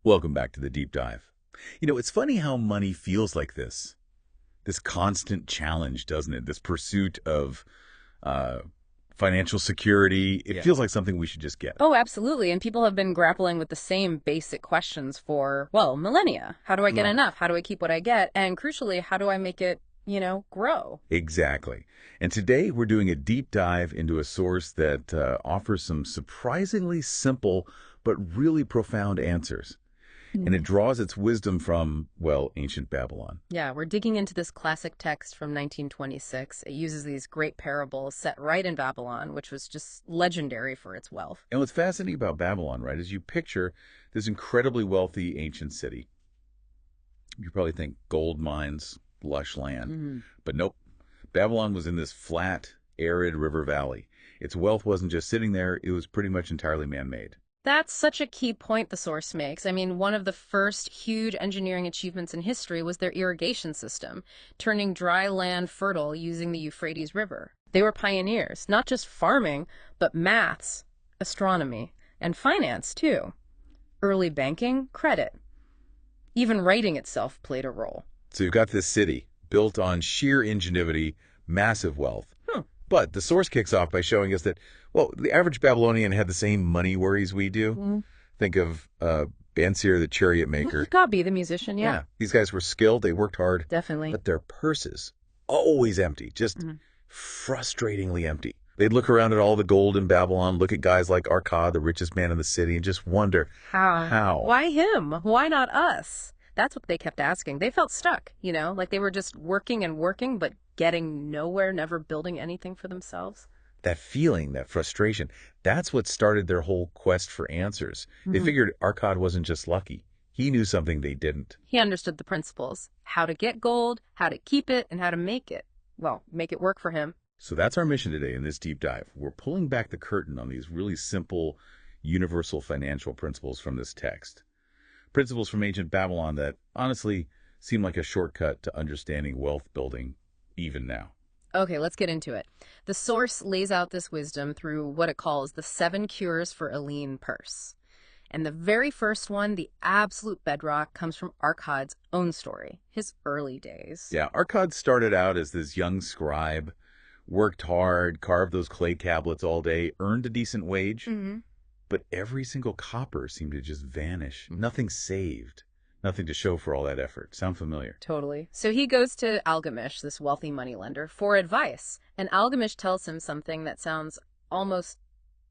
Welcome back to the deep dive. It's funny how money feels like this constant challenge, doesn't it? This pursuit of uh, financial security. It feels like something we should just get. Oh, absolutely. And people have been grappling with the same basic questions for, well, millennia. How do I get Right. enough? How do I keep what I get? And crucially, how do I make it, grow? Exactly. And today we're doing a deep dive into a source that offers some surprisingly simple but really profound answers. And it draws its wisdom from, well, ancient Babylon. Yeah, we're digging into this classic text from 1926. It uses these great parables set right in Babylon, which was just legendary for its wealth. And what's fascinating about Babylon, right, is you picture this incredibly wealthy ancient city. You probably think gold mines, lush land. But nope, Babylon was in this flat, arid river valley. Its wealth wasn't just sitting there, it was pretty much entirely man-made. That's such a key point the source makes. I mean, one of the first huge engineering achievements in history was their irrigation system, turning dry land fertile using the Euphrates River. They were pioneers, not just farming, but maths, astronomy, and finance, too. Early banking, credit. Even writing itself played a role. So you've got this city built on sheer ingenuity, massive wealth. But the source kicks off by showing us that, well, the average Babylonian had the same money worries we do. Think of Dabasir, the chariot maker. Gabi, the musician, yeah. These guys were skilled, they worked hard, Definitely. but their purses, always empty, just frustratingly empty. They'd look around at all the gold in Babylon, look at guys like Arkad, the richest man in the city, and just wonder, how? Why him? Why not us? That's what they kept asking. They felt stuck, like they were just working and working, but getting nowhere, never building anything for themselves. That feeling, that frustration, that's what started their whole quest for answers. They figured Arkad wasn't just lucky. He knew something they didn't. He understood the principles, how to get gold, how to keep it, and how to make it. Well, make it work for him. So that's our mission today in this deep dive. We're pulling back the curtain on these really simple, universal financial principles from this text. Principles from ancient Babylon that honestly seem like a shortcut to understanding wealth building even now. Okay, let's get into it. The source lays out this wisdom through what it calls the 7 cures for a lean purse. And the very first one, the absolute bedrock, comes from Arkad's own story, his early days. Yeah, Arkad started out as this young scribe, worked hard, carved those clay tablets all day, earned a decent wage, but every single copper seemed to just vanish. Nothing saved. Nothing to show for all that effort. Sound familiar? Totally. So he goes to Algamish, this wealthy moneylender, for advice. And Algamish tells him something that sounds almost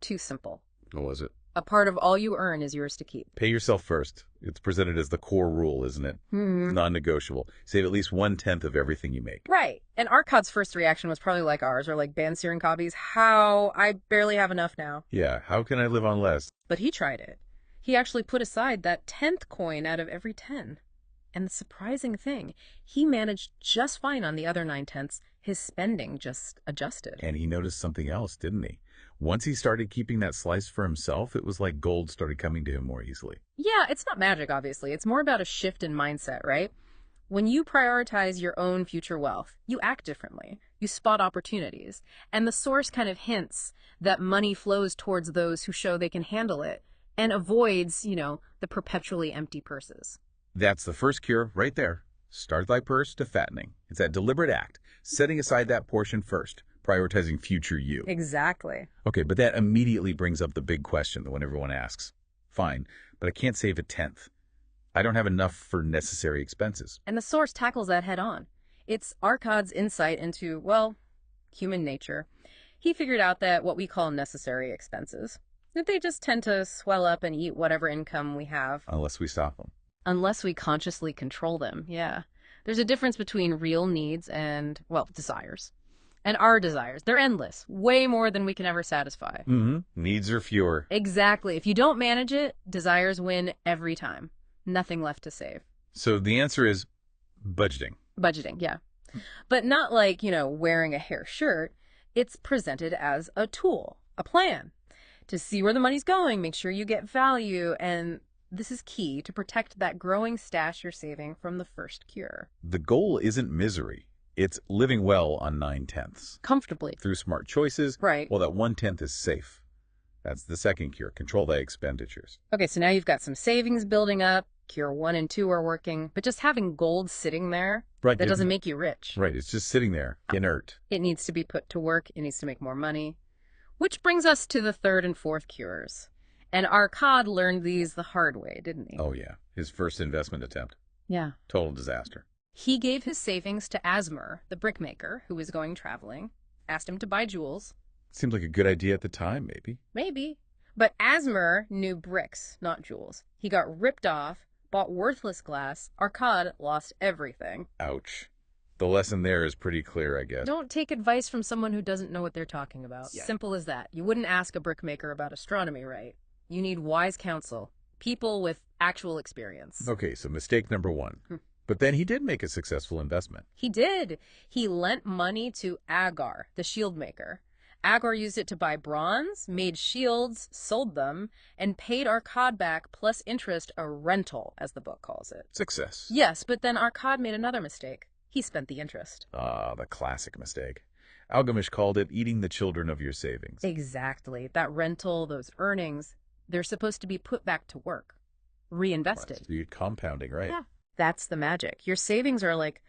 too simple. What was it? A part of all you earn is yours to keep. Pay yourself first. It's presented as the core rule, isn't it? It's non-negotiable. Save at least 1/10 of everything you make. Right. And Arkad's first reaction was probably like ours, or like Dabasir and Gabi's, how? I barely have enough now. Yeah, how can I live on less? But he tried it. He actually put aside that 10th coin out of every 10. And the surprising thing, he managed just fine on the other 9/10. His spending just adjusted. And he noticed something else, didn't he? Once he started keeping that slice for himself, it was like gold started coming to him more easily. Yeah, it's not magic, obviously. It's more about a shift in mindset, right? When you prioritize your own future wealth, you act differently. You spot opportunities. And the source kind of hints that money flows towards those who show they can handle it and avoids, the perpetually empty purses. That's the first cure right there. Start thy purse to fattening. It's that deliberate act, setting aside that portion first, prioritizing future you. Exactly. Okay, but that immediately brings up the big question, the one everyone asks. Fine, but I can't save 1/10. I don't have enough for necessary expenses. And the source tackles that head on. It's Arkad's insight into, well, human nature. He figured out that what we call necessary expenses, that they just tend to swell up and eat whatever income we have. Unless we stop them. Unless we consciously control them, yeah. There's a difference between real needs and, well, desires. And our desires, they're endless, way more than we can ever satisfy. Needs are fewer. Exactly. If you don't manage it, desires win every time. Nothing left to save. So the answer is budgeting. Budgeting, yeah. But not like, wearing a hair shirt. It's presented as a tool, a plan, to see where the money's going, make sure you get value, and this is key to protect that growing stash you're saving from the first cure. The goal isn't misery. It's living well on 9/10. Comfortably. Through smart choices. Right. Well, that 1/10 is safe. That's the second cure. Control thy expenditures. Okay, so now you've got some savings building up. Cure 1 and 2 are working, but just having gold sitting there, Right. that doesn't make you rich. Right. It's just sitting there, inert. It needs to be put to work. It needs to make more money. Which brings us to the third and fourth cures. And Arkad learned these the hard way, didn't he? Oh, yeah. His first investment attempt. Yeah. Total disaster. He gave his savings to Asmer, the brickmaker, who was going traveling, asked him to buy jewels. Seemed like a good idea at the time, maybe. Maybe. But Asmer knew bricks, not jewels. He got ripped off, bought worthless glass. Arkad lost everything. Ouch. The lesson there is pretty clear, I guess. Don't take advice from someone who doesn't know what they're talking about. Yeah. Simple as that. You wouldn't ask a brickmaker about astronomy, right? You need wise counsel. People with actual experience. Okay, so mistake number 1. But then he did make a successful investment. He did. He lent money to Agar, the shield maker. Agar used it to buy bronze, made shields, sold them, and paid Arkad back plus interest, a rental, as the book calls it. Success. Yes, but then Arkad made another mistake. He spent the interest. Ah, the classic mistake. Algamish called it eating the children of your savings. Exactly. That rental, those earnings, they're supposed to be put back to work, reinvested. Right, so you're compounding, right? Yeah. That's the magic. Your savings are like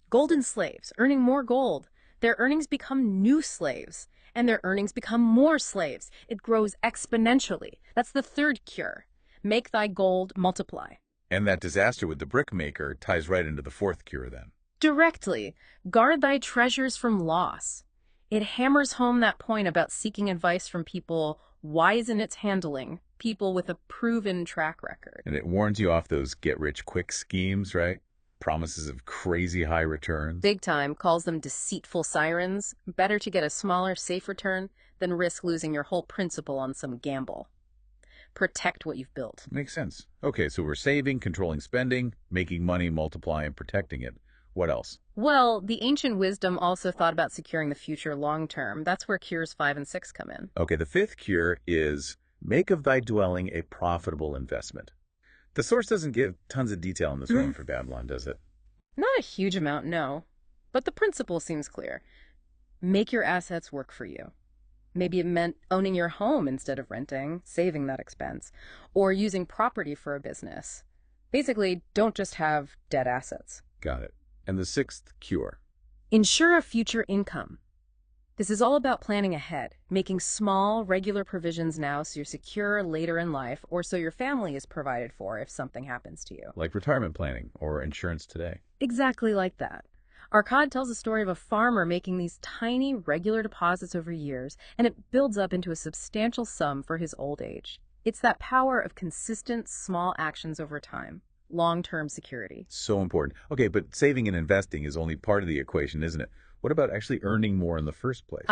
golden slaves, earning more gold. Their earnings become new slaves, and their earnings become more slaves. It grows exponentially. That's the third cure. Make thy gold multiply. And that disaster with the brickmaker ties right into the fourth cure then. Directly. Guard thy treasures from loss. It hammers home that point about seeking advice from people wise in its handling, people with a proven track record. And it warns you off those get-rich-quick schemes, right? Promises of crazy high returns. Big time, calls them deceitful sirens. Better to get a smaller, safe return than risk losing your whole principal on some gamble. Protect what you've built. Makes sense. Okay, so we're saving, controlling spending, making money, multiplying, protecting it. What else? Well, the ancient wisdom also thought about securing the future long term. That's where cures 5 and 6 come in. Okay, the fifth cure is make of thy dwelling a profitable investment. The source doesn't give tons of detail on this one for Babylon, does it? Not a huge amount, no. But the principle seems clear. Make your assets work for you. Maybe it meant owning your home instead of renting, saving that expense, or using property for a business. Basically, don't just have dead assets. Got it. And the sixth cure? Ensure a future income. This is all about planning ahead, making small, regular provisions now so you're secure later in life, or so your family is provided for if something happens to you. Like retirement planning or insurance today. Exactly like that. Arkad tells a story of a farmer making these tiny, regular deposits over years, and it builds up into a substantial sum for his old age. It's that power of consistent, small actions over time. Long-term security. So important. Okay, but saving and investing is only part of the equation, isn't it? What about actually earning more in the first place?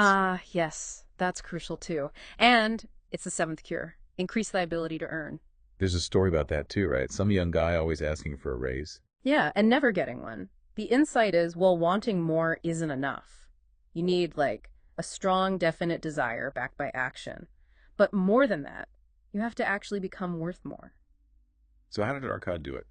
Yes, that's crucial too. And it's the seventh cure. Increase thy ability to earn. There's a story about that too, right? Some young guy always asking for a raise. Yeah, and never getting one. The insight is, well, wanting more isn't enough. You need, like, a strong, definite desire backed by action. But more than that, you have to actually become worth more. So how did Arkad do it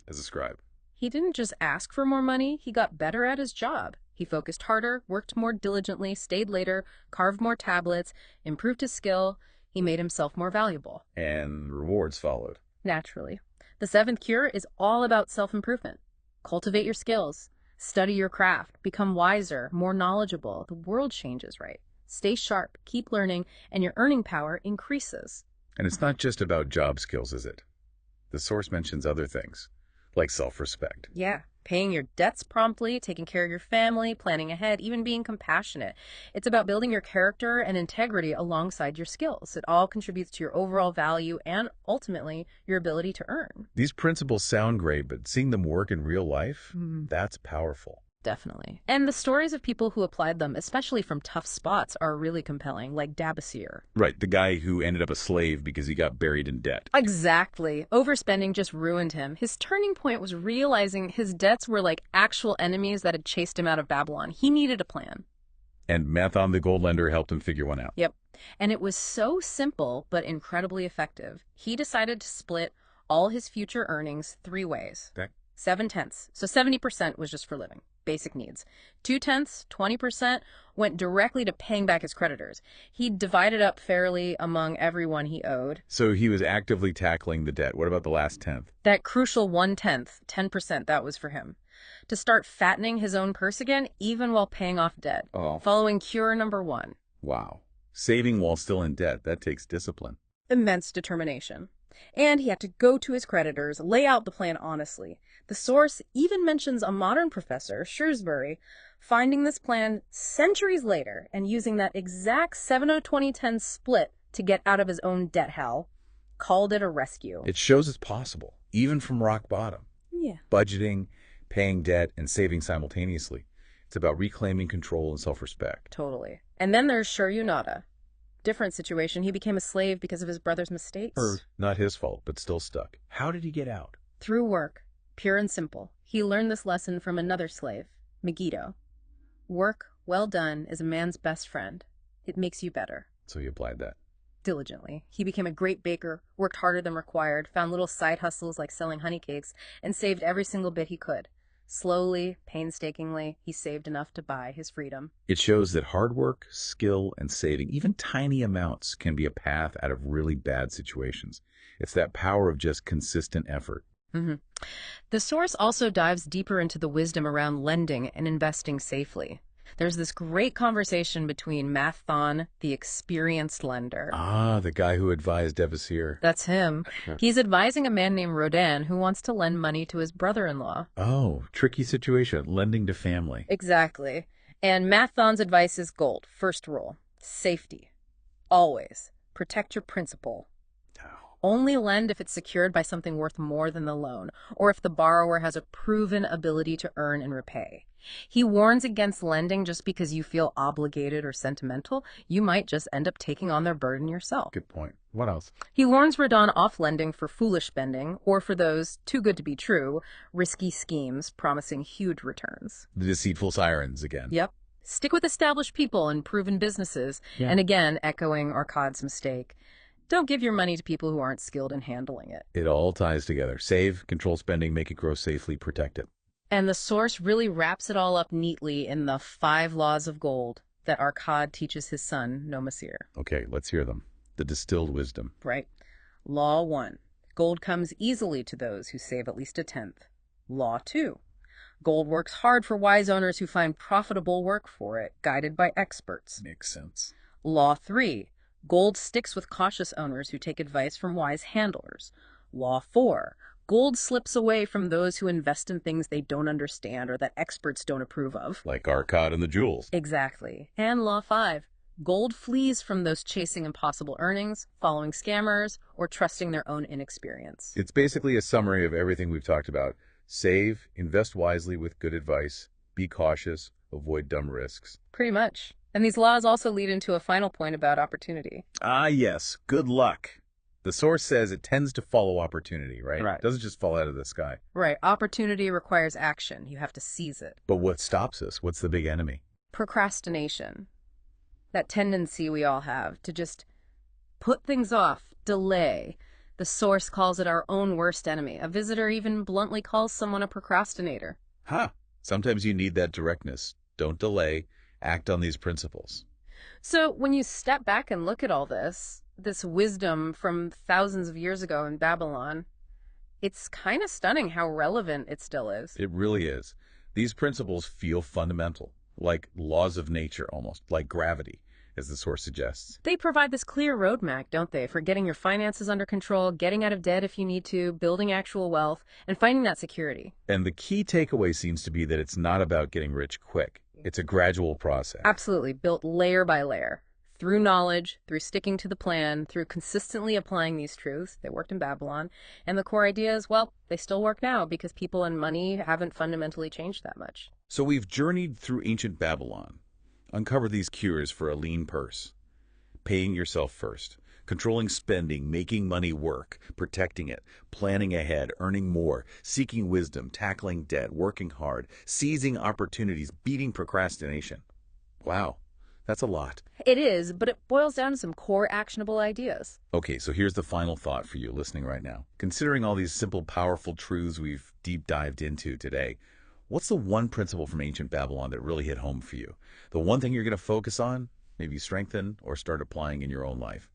as a scribe? He didn't just ask for more money, he got better at his job. He focused harder, worked more diligently, stayed later, carved more tablets, improved his skill. He made himself more valuable. And rewards followed. Naturally. The seventh cure is all about self-improvement. Cultivate your skills. Study your craft. Become wiser, more knowledgeable. The world changes, right? Stay sharp, keep learning, and your earning power increases. And it's not just about job skills, is it? The source mentions other things, like self-respect. Yeah. Paying your debts promptly, taking care of your family, planning ahead, even being compassionate. It's about building your character and integrity alongside your skills. It all contributes to your overall value and, ultimately, your ability to earn. These principles sound great, but seeing them work in real life, that's powerful. Definitely. And the stories of people who applied them, especially from tough spots, are really compelling, like Dabasir. Right, the guy who ended up a slave because he got buried in debt. Exactly. Overspending just ruined him. His turning point was realizing his debts were like actual enemies that had chased him out of Babylon. He needed a plan. And Mathon the gold lender helped him figure one out. Yep. And it was so simple, but incredibly effective. He decided to split all his future earnings 3 ways. Okay. 7/10. So 70% was just for living. basic needs. 2/10, 20%, went directly to paying back his creditors. He divided up fairly among everyone he owed. So he was actively tackling the debt. What about the last tenth? That crucial 1/10, 10%, that was for him. To start fattening his own purse again, even while paying off debt. Oh. Following cure number 1. Wow. Saving while still in debt, that takes discipline. Immense determination. And he had to go to his creditors, lay out the plan honestly. The source even mentions a modern professor, Shrewsbury, finding this plan centuries later and using that exact 70-20-10 split to get out of his own debt hell. Called it a rescue. It shows it's possible, even from rock bottom. Yeah. Budgeting, paying debt, and saving simultaneously. It's about reclaiming control and self-respect. Totally. And then there's Shuryunata. Different situation. He became a slave because of his brother's mistakes. Not his fault, but still stuck. How did he get out? Through work. Pure and simple. He learned this lesson from another slave, Megiddo. Work, well done, is a man's best friend. It makes you better. So he applied that. Diligently. He became a great baker, worked harder than required, found little side hustles like selling honey cakes, and saved every single bit he could. Slowly, painstakingly, he saved enough to buy his freedom. It shows that hard work, skill, and saving, even tiny amounts, can be a path out of really bad situations. It's that power of just consistent effort. The source also dives deeper into the wisdom around lending and investing safely. There's this great conversation between Mathon, the experienced lender. Ah, the guy who advised Dabasir. That's him. He's advising a man named Rodin who wants to lend money to his brother-in-law. Oh, tricky situation, lending to family. Exactly. And Mathon's advice is gold. First rule, safety. Always. Protect your principal. Only lend if it's secured by something worth more than the loan, or if the borrower has a proven ability to earn and repay. He warns against lending just because you feel obligated or sentimental. You might just end up taking on their burden yourself. Good point. What else? He warns Rodin off lending for foolish spending, or for those, too good to be true, risky schemes promising huge returns. The deceitful sirens again. Yep. Stick with established people and proven businesses. Yeah. And again, echoing Arkad's mistake. Don't give your money to people who aren't skilled in handling it. It all ties together. Save, control spending, make it grow safely, protect it. And the source really wraps it all up neatly in the 5 laws of gold that Arkad teaches his son, Dabasir. Okay, let's hear them. The distilled wisdom. Right. Law 1. Gold comes easily to those who save at least 1/10. Law 2. Gold works hard for wise owners who find profitable work for it, guided by experts. Makes sense. Law 3. Gold sticks with cautious owners who take advice from wise handlers. Law 4. Gold slips away from those who invest in things they don't understand or that experts don't approve of. Like Arkad and the jewels. Exactly. And Law 5. Gold flees from those chasing impossible earnings, following scammers, or trusting their own inexperience. It's basically a summary of everything we've talked about. Save, invest wisely with good advice, be cautious, avoid dumb risks. Pretty much. And these laws also lead into a final point about opportunity. Ah, yes. Good luck. The source says it tends to follow opportunity, right? Right. It doesn't just fall out of the sky. Right. Opportunity requires action. You have to seize it. But what stops us? What's the big enemy? Procrastination. That tendency we all have to just put things off, delay. The source calls it our own worst enemy. A visitor even bluntly calls someone a procrastinator. Huh. Sometimes you need that directness. Don't delay. Act on these principles. So when you step back and look at all this wisdom from thousands of years ago in Babylon, it's kind of stunning how relevant it still is. It really is. These principles feel fundamental, like laws of nature almost, like gravity, as the source suggests. They provide this clear roadmap, don't they, for getting your finances under control, getting out of debt if you need to, building actual wealth, and finding that security. And the key takeaway seems to be that it's not about getting rich quick. It's a gradual process. Absolutely, built layer by layer. Through knowledge, through sticking to the plan, through consistently applying these truths. They worked in Babylon. And the core idea is, well, they still work now because people and money haven't fundamentally changed that much. So we've journeyed through ancient Babylon, uncovered these cures for a lean purse. Paying yourself first, controlling spending, making money work, protecting it, planning ahead, earning more, seeking wisdom, tackling debt, working hard, seizing opportunities, beating procrastination. Wow, that's a lot. It is, but it boils down to some core actionable ideas. Okay, so here's the final thought for you listening right now. Considering all these simple, powerful truths we've deep dived into today, What's the one principle from ancient Babylon that really hit home for you? The one thing you're going to focus on, maybe strengthen or start applying in your own life?